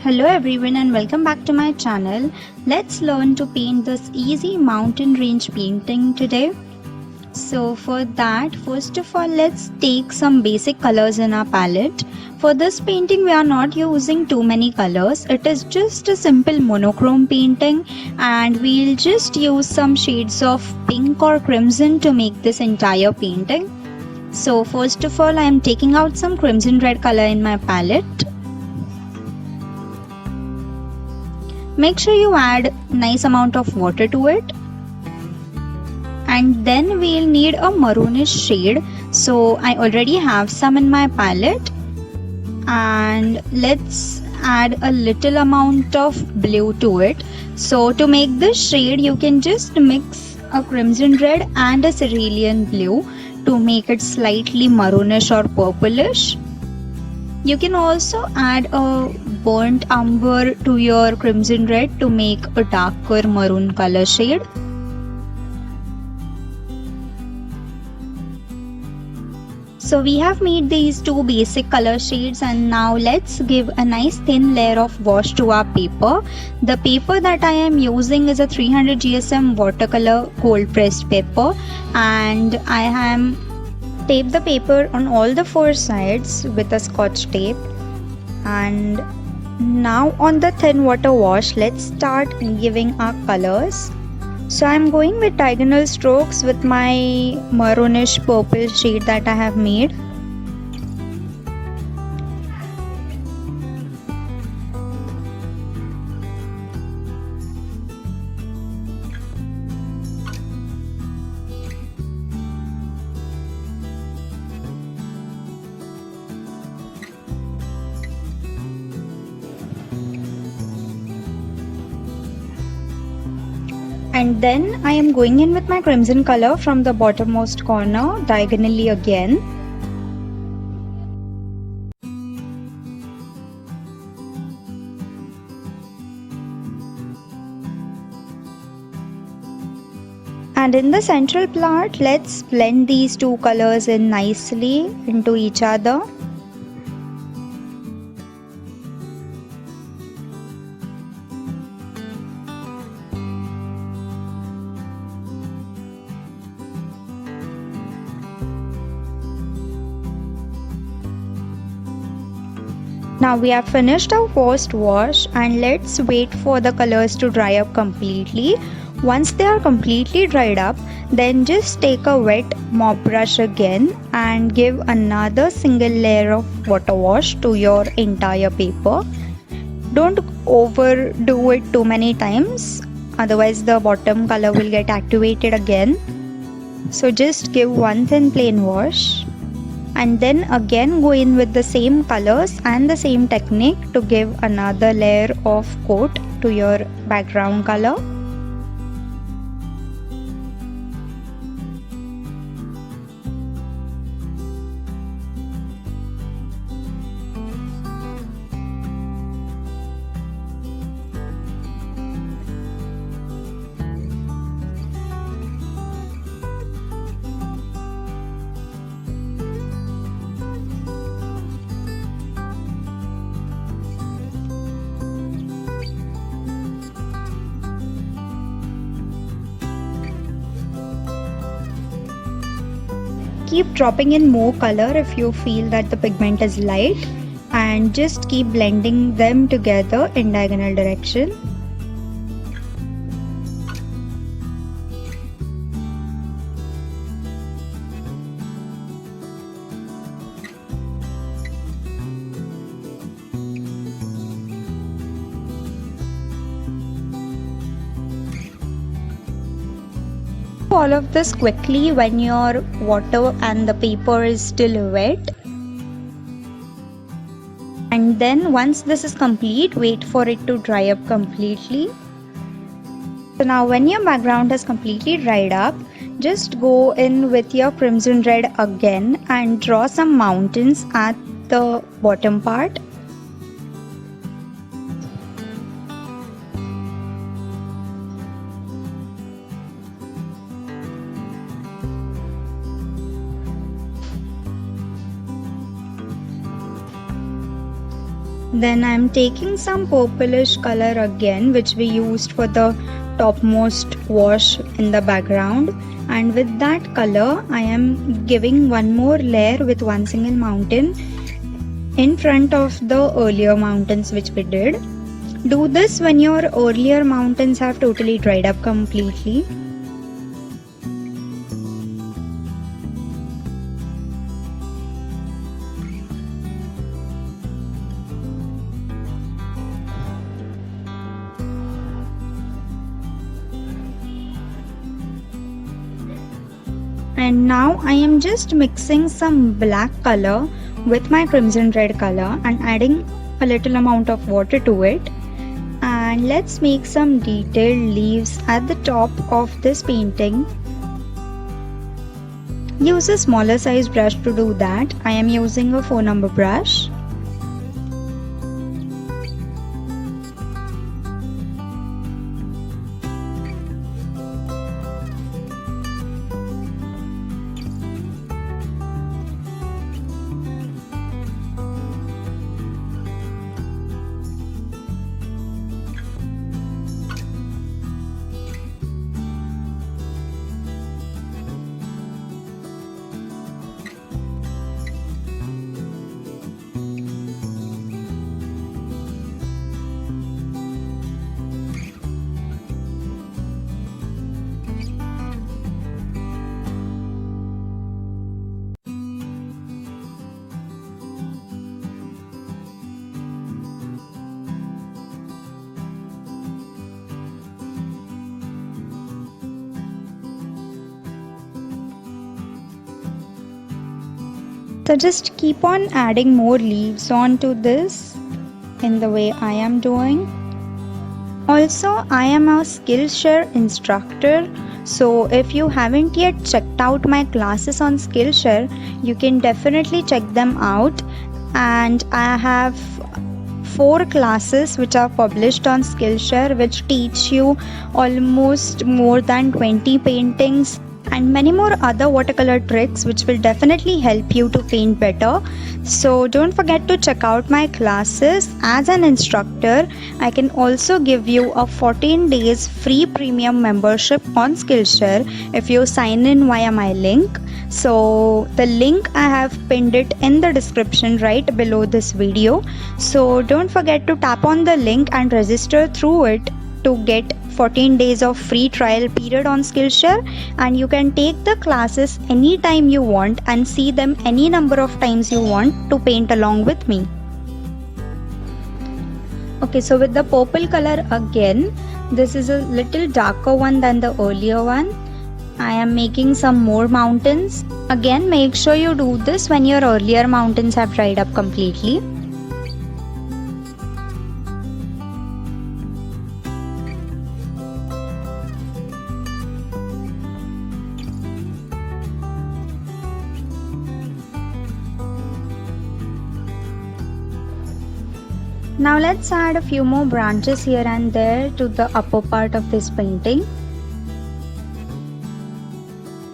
Hello everyone and welcome back to my channel. Let's learn to paint this easy mountain range painting today. So for that, first of all, let's take some basic colors in our palette. For this painting, we are not using too many colors. It is just a simple monochrome painting and we'll just use some shades of pink or crimson to make this entire painting. So first of all, I am taking out some crimson red color in my palette. Make sure you add nice amount of water to it. And then we'll need a maroonish shade. So I already have some in my palette. And let's add a little amount of blue to it. So to make this shade, you can just mix a crimson red and a cerulean blue to make it slightly maroonish or purplish. You can also add a burnt umber to your crimson red to make a darker maroon color shade. So we have made these two basic color shades and now let's give a nice thin layer of wash to our paper. The paper that I am using is a 300 GSM watercolor cold pressed paper and I am tape the paper on all the four sides with a scotch tape. And now on the thin water wash, let's start giving our colors. So I'm going with diagonal strokes with my maroonish purple shade that I have made. And then I am going in with my crimson color from the bottommost corner diagonally again. And in the central part, let's blend these two colors in nicely into each other. Now we have finished our first wash and let's wait for the colors to dry up completely. Once they are completely dried up, then just take a wet mop brush again and give another single layer of water wash to your entire paper. Don't overdo it too many times, otherwise the bottom color will get activated again. So just give one thin plain wash. And then again go in with the same colors and the same technique to give another layer of coat to your background color. Keep dropping in more color if you feel that the pigment is light and just keep blending them together in diagonal direction. All of this quickly when your water and the paper is still wet. And then once this is complete, wait for it to dry up completely. So now when your background has completely dried up, just go in with your crimson red again and draw some mountains at the bottom part. Then I'm taking some purplish color again, which we used for the topmost wash in the background, and with that color I am giving one more layer with one single mountain in front of the earlier mountains which we did. Do this when your earlier mountains have totally dried up completely. And now I am just mixing some black color with my crimson red color and adding a little amount of water to it. And let's make some detailed leaves at the top of this painting. Use a smaller size brush to do that. I am using a 4 number brush. So just keep on adding more leaves onto this in the way I am doing. Also, I am a Skillshare instructor, so if you haven't yet checked out my classes on Skillshare, you can definitely check them out. And I have 4 classes which are published on Skillshare, which teach you almost more than 20 paintings and many more other watercolor tricks which will definitely help you to paint better. So don't forget to check out my classes. As an instructor, I can also give you a 14 days free premium membership on Skillshare if you sign in via my link. So the link I have pinned it in the description right below this video. So don't forget to tap on the link and register through it to get 14 days of free trial period on Skillshare, and you can take the classes anytime you want and see them any number of times you want to paint along with me. Okay, so with the purple color again, this is a little darker one than the earlier one. I am making some more mountains. Again, make sure you do this when your earlier mountains have dried up completely. Now let's add a few more branches here and there to the upper part of this painting.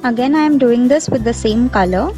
Again, I am doing this with the same color.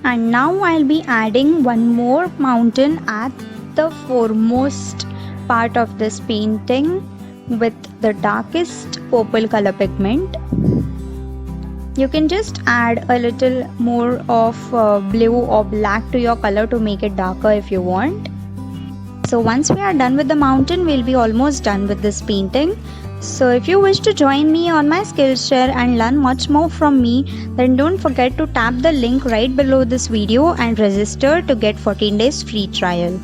And now I'll be adding one more mountain at the foremost part of this painting with the darkest purple color pigment. You can just add a little more of blue or black to your color to make it darker if you want. So once we are done with the mountain, we'll be almost done with this painting. So if you wish to join me on my Skillshare and learn much more from me, then don't forget to tap the link right below this video and register to get 14 days free trial.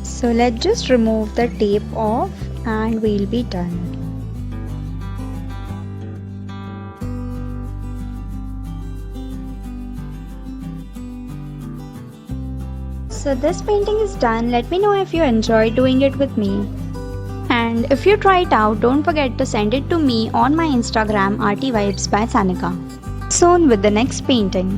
So let's just remove the tape off and we'll be done. So this painting is done. Let me know if you enjoyed doing it with me. And if you try it out, don't forget to send it to me on my Instagram, RT Vibes by Sanika. Soon with the next painting.